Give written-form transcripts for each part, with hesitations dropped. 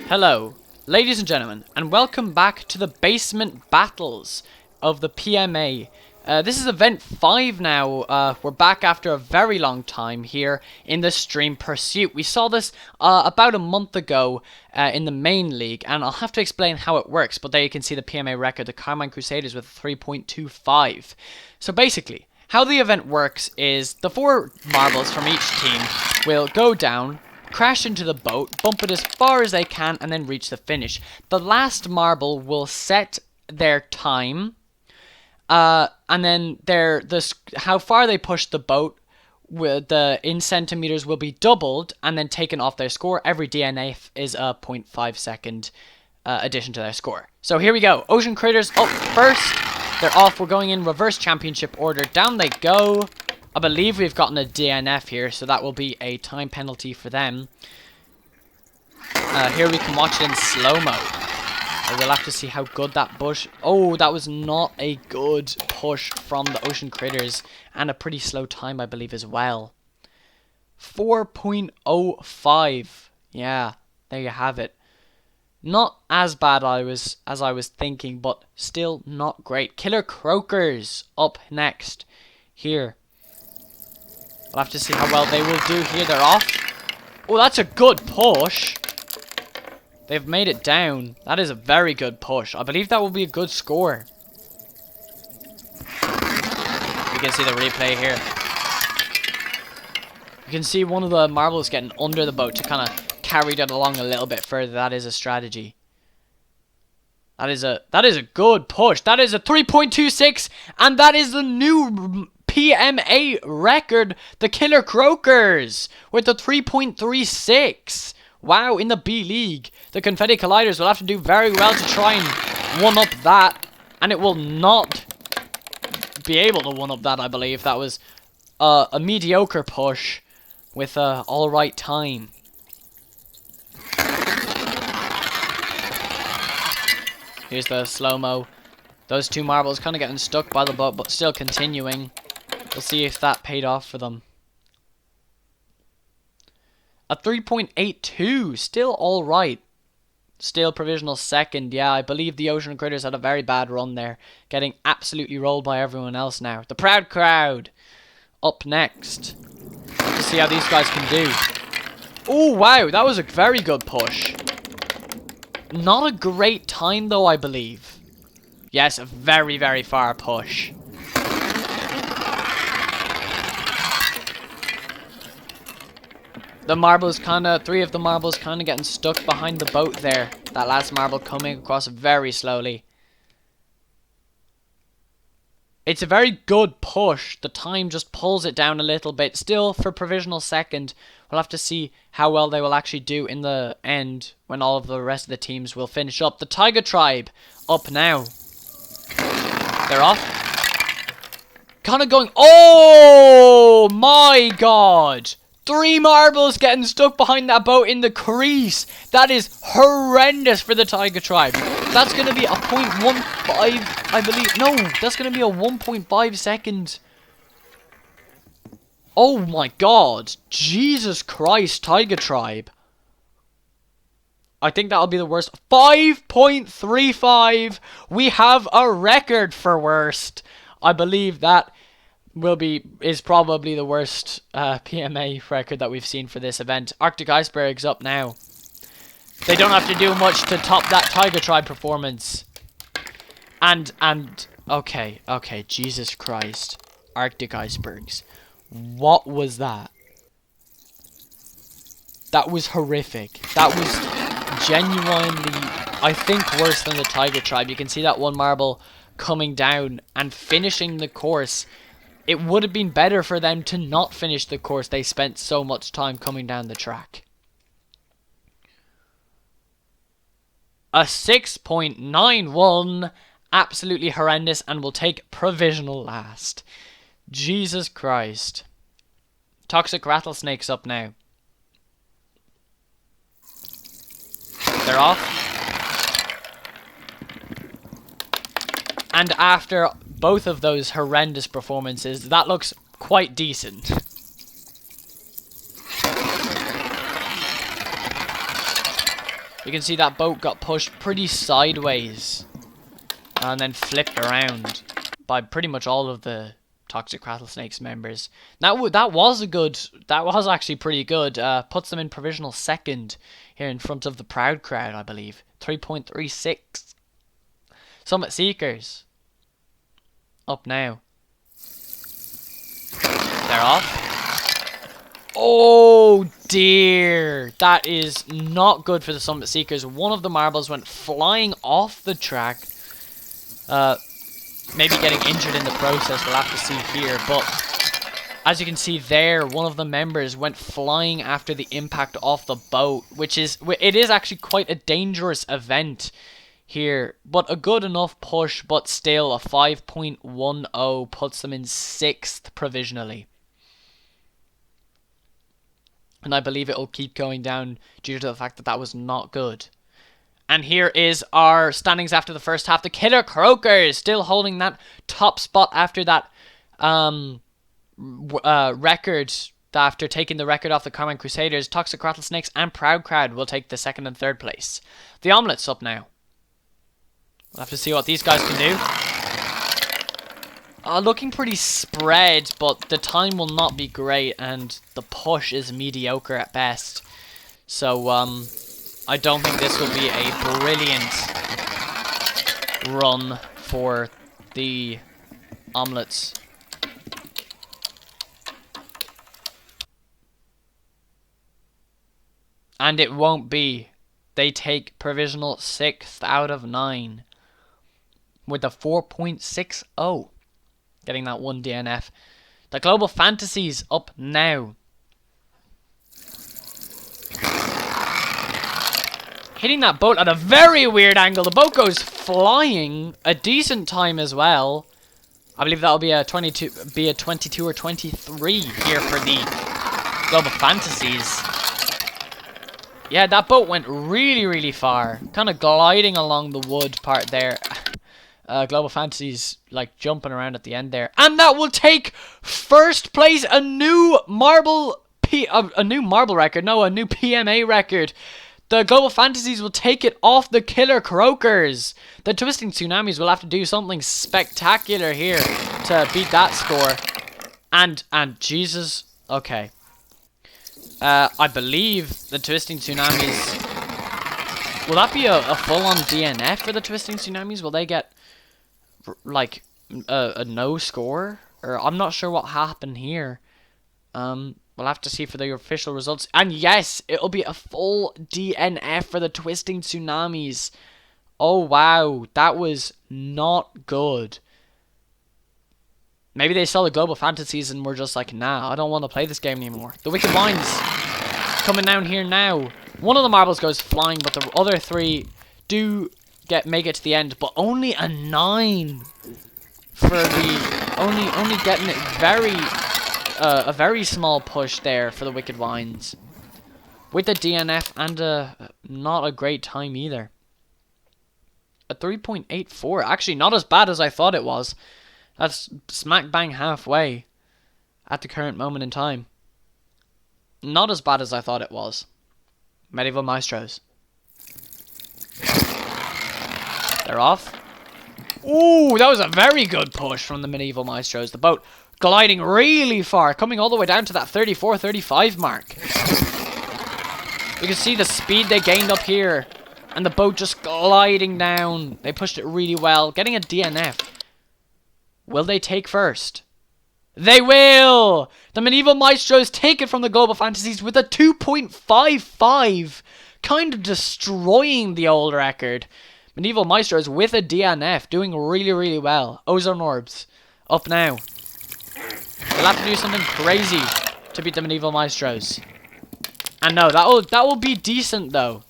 Hello, ladies and gentlemen, and welcome back to the basement battles of the PMA. This is event 5 now. We're back after a very long time here in the Stream Pursuit. We saw this about a month ago in the main league, and I'll have to explain how it works, but there you can see the PMA record, the Carmine Crusaders with 3.25. So basically, how the event works is the 4 marbles from each team will go down, crash into the boat, bump it as far as they can, and then reach the finish. The last marble will set their time, and then how far they push the boat in centimeters will be doubled and then taken off their score. Every DNF is a 0.5 second addition to their score. So here we go. Ocean Critters up first. They're off. We're going in reverse championship order. Down they go. I believe we've gotten a DNF here, so that will be a time penalty for them. Here we can watch it in slow-mo. We'll have to see how good that push... Oh, that was not a good push from the Ocean Critters. And a pretty slow time, I believe, as well. 4.05. Yeah, there you have it. Not as bad as I was thinking, but still not great. Killer Croakers up next. Here. We'll have to see how well they will do here. They're off. Oh, that's a good push. They've made it down. That is a very good push. I believe that will be a good score. You can see the replay here. You can see one of the marbles getting under the boat to kind of carry that along a little bit further. That is a strategy. That is a good push. That is a 3.26, and that is the new PMA record, the Killer Croakers, with the 3.36. Wow, in the B League. The Confetti Colliders will have to do very well to try and one-up that. And it will not be able to one-up that, I believe. That was a mediocre push with an alright time. Here's the slow-mo. Those 2 marbles kind of getting stuck by the boat, but still continuing. We'll see if that paid off for them. A 3.82, still alright. Still provisional second. Yeah, I believe the Ocean Critters had a very bad run there. Getting absolutely rolled by everyone else now. The Proud Crowd up next. Let's see how these guys can do. Oh, wow, that was a very good push. Not a great time though, I believe. Yes, a very, very far push. The marbles kinda, 3 of the marbles kinda getting stuck behind the boat there. That last marble coming across very slowly. It's a very good push. The time just pulls it down a little bit. Still, for provisional second, we'll have to see how well they will actually do in the end when all of the rest of the teams will finish up. The Tiger Tribe up now. They're off. Kinda going... Oh my god! 3 marbles getting stuck behind that boat in the crease. That is horrendous for the Tiger Tribe. That's going to be a 0.15, I believe. No, that's going to be a 1.5 second. Oh my god. Jesus Christ, Tiger Tribe. I think that'll be the worst. 5.35. We have a record for worst. I believe that is probably the worst PMA record that we've seen for this event. Arctic Iceberg's up now. They don't have to do much to top that Tiger Tribe performance. And okay, Jesus Christ. Arctic Icebergs. What was that? That was horrific. That was genuinely, I think, worse than the Tiger Tribe. You can see that 1 marble coming down and finishing the course. It would have been better for them to not finish the course. They spent so much time coming down the track. A 6.91. Absolutely horrendous, and will take provisional last. Jesus Christ. Toxic Rattlesnakes up now. They're off. And after both of those horrendous performances, that looks quite decent. You can see that boat got pushed pretty sideways and then flipped around by pretty much all of the Toxic Rattlesnakes members. That was actually pretty good. Puts them in provisional second here in front of the Proud Crowd, I believe. 3.36. Summit Seekers up now. They're off. Oh dear, that is not good for the Summit Seekers. One of the marbles went flying off the track. Maybe getting injured in the process, we'll have to see here. But as you can see there, one of the members went flying after the impact off the boat, it is actually quite a dangerous event here. But a good enough push, but still a 5.10 puts them in 6th provisionally. And I believe it will keep going down due to the fact that that was not good. And here is our standings after the first half. The Killer Croakers still holding that top spot after that record. After taking the record off the Carmine Crusaders, Toxic Rattlesnakes and Proud Crowd will take the 2nd and 3rd place. The Omelets up now. We'll have to see what these guys can do. Looking pretty spread, but the time will not be great, and the push is mediocre at best. So, I don't think this will be a brilliant run for the Omelets. And it won't be. They take provisional 6th out of 9 with a 4.60. Getting that 1 DNF. The Global Fantasies up now. Hitting that boat at a very weird angle. The boat goes flying a decent time as well. I believe that'll be a 22 or 23 here for the Global Fantasies. Yeah, that boat went really, really far. Kind of gliding along the wood part there. Global Fantasies like jumping around at the end there. And that will take 1st place. A new marble record. No, a new PMA record. The Global Fantasies will take it off the Killer Croakers. The Twisting Tsunamis will have to do something spectacular here to beat that score. And Jesus, okay. I believe the Twisting Tsunamis. Will that be a full-on DNF for the Twisting Tsunamis? Will they get like a no score? Or I'm not sure what happened here. We'll have to see for the official results. And yes, it'll be a full DNF for the Twisting Tsunamis. Oh wow, that was not good. Maybe they saw the Global Fantasies and were just like, nah, I don't want to play this game anymore. The Wicked Wines coming down here now. One of the marbles goes flying, but the other 3 do make it to the end. But only a 9 for the only getting it a very small push there for the Wicked Wines. With the DNF and not a great time either. A 3.84. Actually, not as bad as I thought it was. That's smack bang halfway at the current moment in time. Not as bad as I thought it was. Medieval Maestros. They're off. Ooh, that was a very good push from the Medieval Maestros. The boat gliding really far, coming all the way down to that 34-35 mark. You can see the speed they gained up here. And the boat just gliding down. They pushed it really well. Getting a DNF. Will they take 1st? They will! The Medieval Maestros take it from the Global Fantasies with a 2.55. Kind of destroying the old record. Medieval Maestros with a DNF. Doing really, really well. Ozone Orbs. Up now. They'll have to do something crazy to beat the Medieval Maestros. And no, that will be decent though.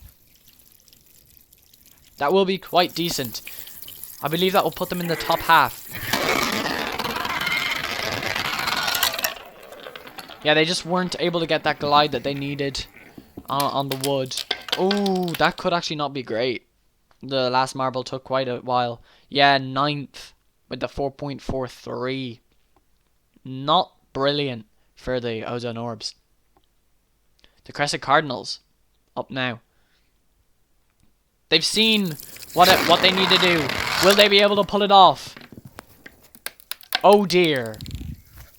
That will be quite decent. I believe that will put them in the top half. Yeah, they just weren't able to get that glide that they needed on the wood. Oh, that could actually not be great. The last marble took quite a while. Yeah, 9th with the 4.43. Not brilliant for the Ozone Orbs. The Crescent Cardinals up now. They've seen what they need to do. Will they be able to pull it off? Oh dear.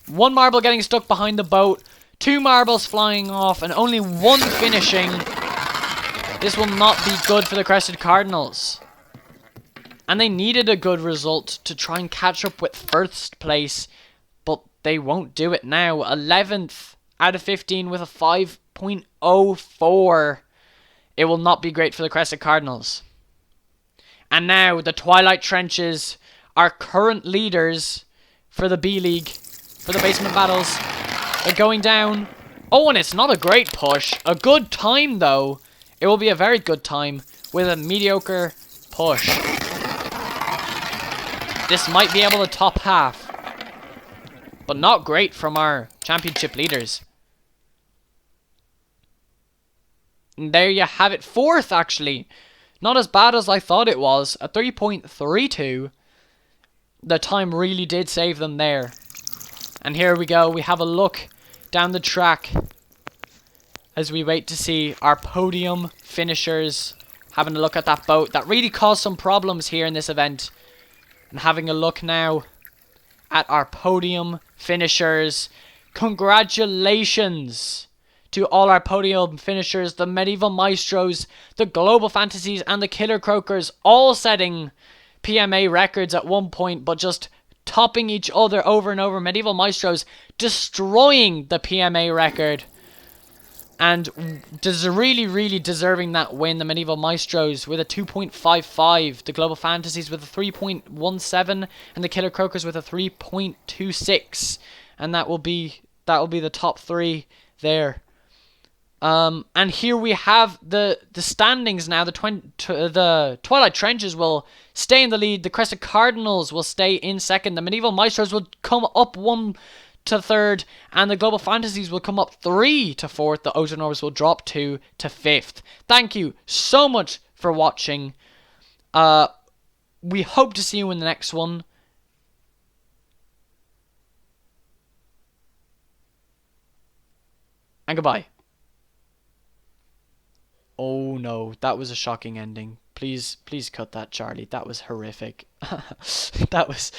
One marble getting stuck behind the boat. 2 marbles flying off and only 1 finishing. This will not be good for the Crested Cardinals. And they needed a good result to try and catch up with first place. But they won't do it now. 11th out of 15 with a 5.04. It will not be great for the Crested Cardinals. And now the Twilight Trenches are current leaders for the B League, for the basement battles. They're going down. Oh, and it's not a great push. A good time, though. It will be a very good time with a mediocre push. This might be able to top half. But not great from our championship leaders. And there you have it. 4th, actually. Not as bad as I thought it was. A 3.32. The time really did save them there. And here we go. We have a look down the track as we wait to see our podium finishers. Having a look at that boat. That really caused some problems here in this event. And having a look now at our podium finishers. Congratulations to all our podium finishers. The Medieval Maestros, the Global Fantasies, and the Killer Croakers. All setting PMA records at one point, but just topping each other over and over. Medieval Maestros destroying the PMA record. And really deserving that win. The Medieval Maestros with a 2.55. The Global Fantasies with a 3.17. And the Killer Croakers with a 3.26. And that will be the top 3 there. And here we have the standings now. The Twilight Trenches will stay in the lead. The Crested Cardinals will stay in second. The Medieval Maestros will come up 1 to 3rd. And the Global Fantasies will come up 3 to 4th. The Ozonovs will drop 2 to 5th. Thank you so much for watching. We hope to see you in the next one. And goodbye. Oh no, that was a shocking ending. Please cut that, Charlie. That was horrific. that was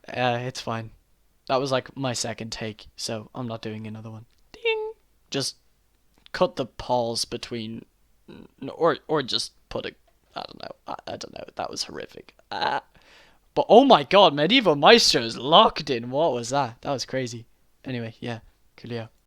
it's fine. That was like my second take, so I'm not doing another one. Ding. Just cut the pause between, or just put a, I don't know. That was horrific. But oh my god, Medieval Maestros locked in. What was that? That was crazy. Anyway, yeah, coolio.